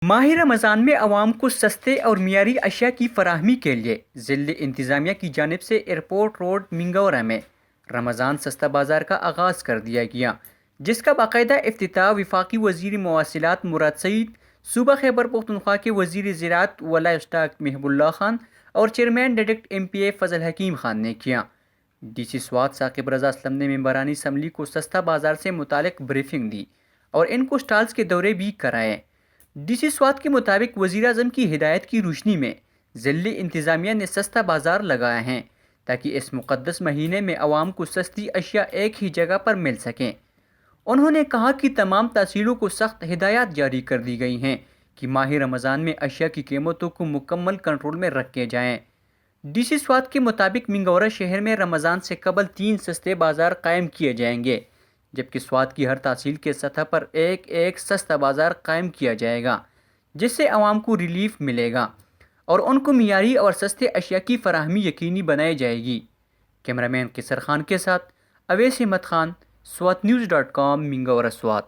ماہ رمضان میں عوام کو سستے اور معیاری اشیاء کی فراہمی کے لیے ضلع انتظامیہ کی جانب سے ایئرپورٹ روڈ منگورہ میں رمضان سستا بازار کا آغاز کر دیا گیا، جس کا باقاعدہ افتتاح وفاقی وزیر مواصلات مراد سعید، صوبہ خیبر پختونخوا کے وزیر زراعت و لائف اسٹاک محب اللہ خان اور چیئرمین ڈائریکٹ ایم پی اے فضل حکیم خان نے کیا۔ ڈی سی سوات ثاقب رضا اسلم نے ممبران اسمبلی کو سستا بازار سے متعلق بریفنگ دی اور ان کو سٹالز کے دورے بھی کرائے۔ ڈی سی سوات کے مطابق وزیر اعظم کی ہدایت کی روشنی میں ضلع انتظامیہ نے سستا بازار لگایا ہے تاکہ اس مقدس مہینے میں عوام کو سستی اشیاء ایک ہی جگہ پر مل سکیں۔ انہوں نے کہا کہ تمام تحصیلوں کو سخت ہدایات جاری کر دی گئی ہیں کہ ماہ رمضان میں اشیاء کی قیمتوں کو مکمل کنٹرول میں رکھے جائیں۔ ڈی سی سوات کے مطابق منگورہ شہر میں رمضان سے قبل 3 سستے بازار قائم کیے جائیں گے، جبکہ سوات کی ہر تحصیل کے سطح پر ایک سستا بازار قائم کیا جائے گا، جس سے عوام کو ریلیف ملے گا اور ان کو معیاری اور سستے اشیاء کی فراہمی یقینی بنائی جائے گی۔ کیمرہ مین قصر خان کے ساتھ اویس احمد خان، SWAT News.com، منگورہ سوات۔